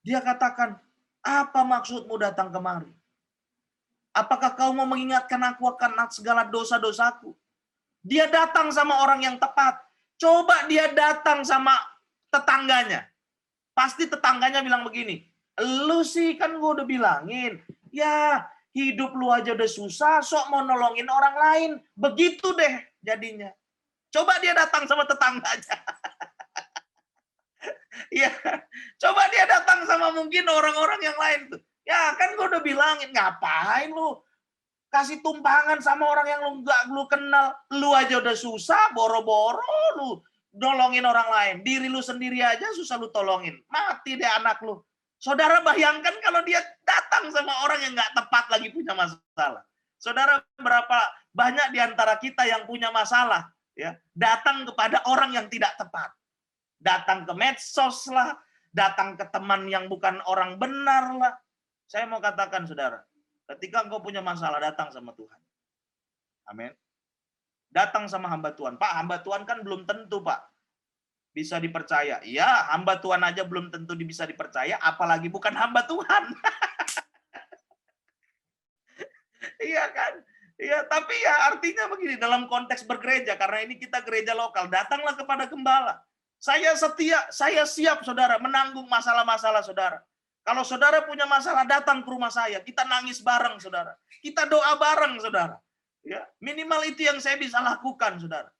Dia katakan, apa maksudmu datang kemari? Apakah kau mau mengingatkan aku akan segala dosa-dosaku? Dia datang sama orang yang tepat. Coba dia datang sama tetangganya. Pasti tetangganya bilang begini, lu sih kan gue udah bilangin, ya hidup lu aja udah susah, sok mau nolongin orang lain. Begitu deh jadinya. Coba dia datang sama tetangganya. Ya, coba dia datang sama mungkin orang-orang yang lain tuh. Ya kan gue udah bilangin, ngapain lu kasih tumpangan sama orang yang lu kenal. Lu aja udah susah, boro-boro lu nolongin orang lain. Diri lu sendiri aja susah lu tolongin. Mati deh anak lu. Saudara bayangkan kalau dia datang sama orang yang nggak tepat lagi punya masalah. Saudara, berapa banyak di antara kita yang punya masalah, ya, datang kepada orang yang tidak tepat. Datang ke medsos lah, datang ke teman yang bukan orang benar lah. Saya mau katakan saudara, ketika engkau punya masalah, datang sama Tuhan. Amin. Datang sama hamba Tuhan. Pak, hamba Tuhan kan belum tentu, Pak, bisa dipercaya. Iya, hamba Tuhan aja belum tentu bisa dipercaya, apalagi bukan hamba Tuhan. Iya kan? Iya, tapi ya artinya begini, dalam konteks bergereja, karena ini kita gereja lokal, datanglah kepada gembala. Saya setia, saya siap saudara menanggung masalah-masalah saudara. Kalau saudara punya masalah, datang ke rumah saya, kita nangis bareng saudara. Kita doa bareng saudara. Ya, minimal itu yang saya bisa lakukan saudara.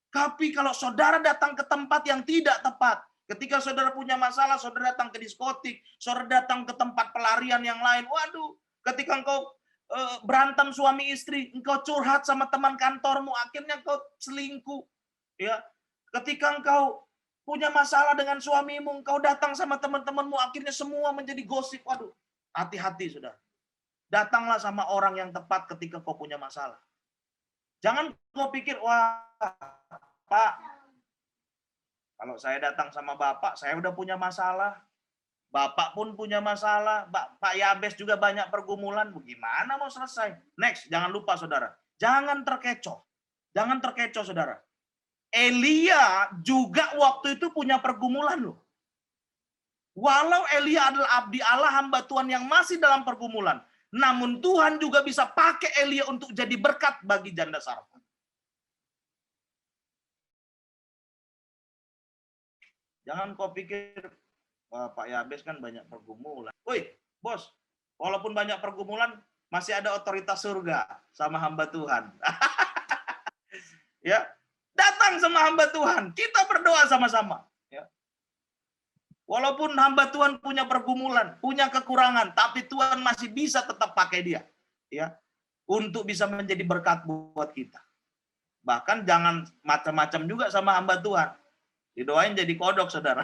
Tapi kalau saudara datang ke tempat yang tidak tepat, ketika saudara punya masalah, saudara datang ke diskotik, saudara datang ke tempat pelarian yang lain, waduh, ketika engkau berantem suami istri, engkau curhat sama teman kantormu, akhirnya engkau selingkuh. Ya, ketika engkau punya masalah dengan suamimu, engkau datang sama teman-temanmu, akhirnya semua menjadi gosip. Waduh, hati-hati saudara. Datanglah sama orang yang tepat ketika kau punya masalah. Jangan kau pikir, wah, Pak, kalau saya datang sama Bapak, saya udah punya masalah. Bapak pun punya masalah. Pak Yabes juga banyak pergumulan. Bagaimana mau selesai? Next, jangan lupa saudara. Jangan terkecoh. Jangan terkecoh saudara. Elia juga waktu itu punya pergumulan loh. Walau Elia adalah abdi Allah, hamba Tuhan yang masih dalam pergumulan. Namun Tuhan juga bisa pakai Elia untuk jadi berkat bagi janda Sarfat. Jangan kau pikir, wah, Pak Yabes kan banyak pergumulan. Woi, bos, walaupun banyak pergumulan, masih ada otoritas surga sama hamba Tuhan. Ya, datang sama hamba Tuhan, kita berdoa sama-sama. Ya. Walaupun hamba Tuhan punya pergumulan, punya kekurangan, tapi Tuhan masih bisa tetap pakai dia, ya, untuk bisa menjadi berkat buat kita. Bahkan jangan macam-macam juga sama hamba Tuhan. Didoain jadi kodok, saudara.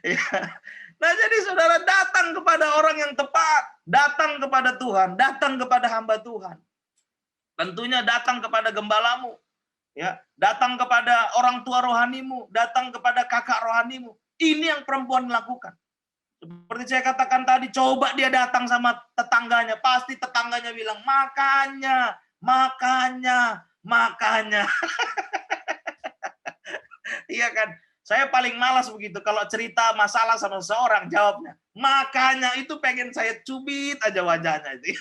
Ya. Nah, jadi saudara datang kepada orang yang tepat, datang kepada Tuhan, datang kepada hamba Tuhan. Tentunya datang kepada gembalamu, ya, datang kepada orang tua rohanimu, datang kepada kakak rohanimu. Ini yang perempuan lakukan. Seperti saya katakan tadi, coba dia datang sama tetangganya, pasti tetangganya bilang, makanya. Iya kan? Saya paling malas begitu kalau cerita masalah sama seorang, jawabnya makanya. Itu pengen saya cubit aja wajahnya itu.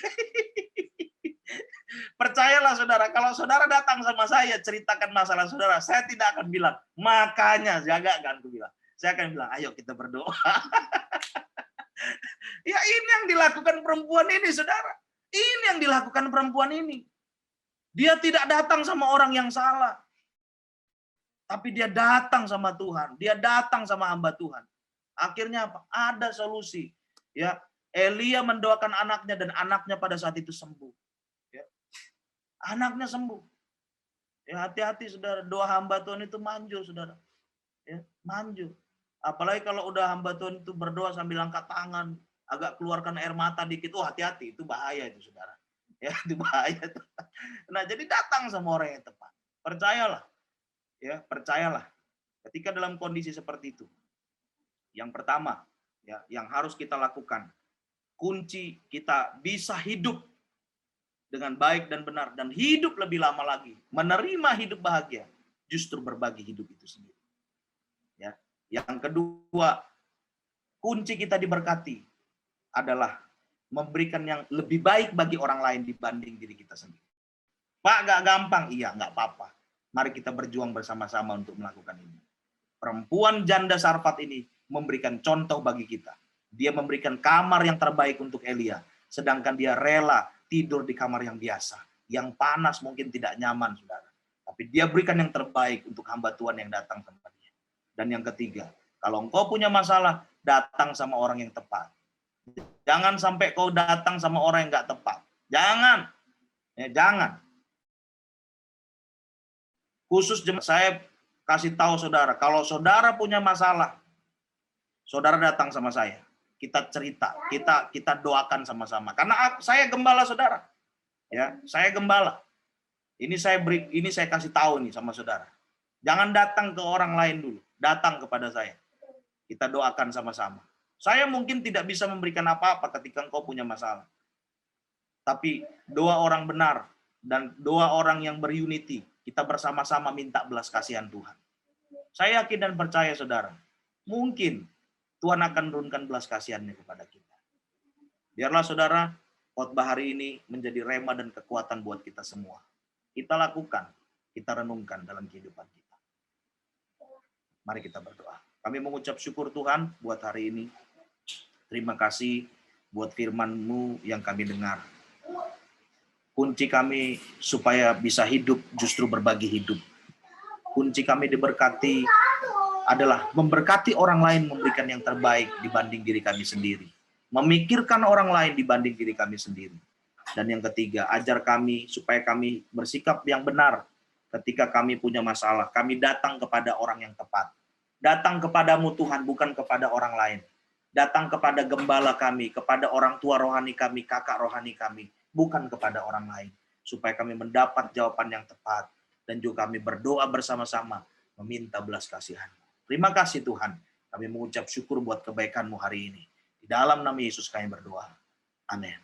Percayalah saudara, kalau saudara datang sama saya ceritakan masalah saudara, saya tidak akan bilang makanya, jaga kan, aku bilang. Saya akan bilang, ayo kita berdoa. Ya, ini yang dilakukan perempuan ini, saudara. Ini yang dilakukan perempuan ini. Dia tidak datang sama orang yang salah. Tapi dia datang sama Tuhan, dia datang sama hamba Tuhan. Akhirnya apa? Ada solusi. Ya, Elia mendoakan anaknya dan anaknya pada saat itu sembuh. Ya. Anaknya sembuh. Ya, hati-hati saudara, doa hamba Tuhan itu manjur, saudara. Ya, manjur. Apalagi kalau udah hamba Tuhan itu berdoa sambil angkat tangan, agak keluarkan air mata dikit, oh hati-hati, itu bahaya itu, saudara. Ya, itu bahaya. Nah, jadi datang sama orang yang tepat. Percayalah. Ya, percayalah, ketika dalam kondisi seperti itu, yang pertama, ya, yang harus kita lakukan, kunci kita bisa hidup dengan baik dan benar, dan hidup lebih lama lagi, menerima hidup bahagia, justru berbagi hidup itu sendiri. Ya, yang kedua, kunci kita diberkati adalah memberikan yang lebih baik bagi orang lain dibanding diri kita sendiri. Pak, gak gampang, iya, gak apa-apa. Mari kita berjuang bersama-sama untuk melakukan ini. Perempuan janda Sarfat ini memberikan contoh bagi kita. Dia memberikan kamar yang terbaik untuk Elia, sedangkan dia rela tidur di kamar yang biasa, yang panas mungkin tidak nyaman, saudara. Tapi dia berikan yang terbaik untuk hamba Tuhan yang datang sama dia. Dan yang ketiga, kalau engkau punya masalah, datang sama orang yang tepat. Jangan sampai kau datang sama orang yang nggak tepat. Jangan. Ya, jangan. Khusus saya kasih tahu saudara, kalau saudara punya masalah, saudara datang sama saya. Kita cerita, kita doakan sama-sama. Karena saya gembala saudara. Ya, saya gembala. Ini saya kasih tahu nih sama saudara. Jangan datang ke orang lain dulu, datang kepada saya. Kita doakan sama-sama. Saya mungkin tidak bisa memberikan apa-apa ketika engkau punya masalah. Tapi doa orang benar dan doa orang yang berunity, kita bersama-sama minta belas kasihan Tuhan. Saya yakin dan percaya saudara, mungkin Tuhan akan menurunkan belas kasihannya kepada kita. Biarlah saudara, khotbah hari ini menjadi rema dan kekuatan buat kita semua. Kita lakukan, kita renungkan dalam kehidupan kita. Mari kita berdoa. Kami mengucap syukur Tuhan buat hari ini. Terima kasih buat firman-Mu yang kami dengar. Kunci kami supaya bisa hidup justru berbagi hidup. Kunci kami diberkati adalah memberkati orang lain, memberikan yang terbaik dibanding diri kami sendiri. Memikirkan orang lain dibanding diri kami sendiri. Dan yang ketiga, ajar kami supaya kami bersikap yang benar ketika kami punya masalah. Kami datang kepada orang yang tepat. Datang kepadamu Tuhan, bukan kepada orang lain. Datang kepada gembala kami, kepada orang tua rohani kami, kakak rohani kami, bukan kepada orang lain, supaya kami mendapat jawaban yang tepat, dan juga kami berdoa bersama-sama, meminta belas kasihan. Terima kasih Tuhan, kami mengucap syukur buat kebaikan-Mu hari ini. Di dalam nama Yesus kami berdoa. Amin.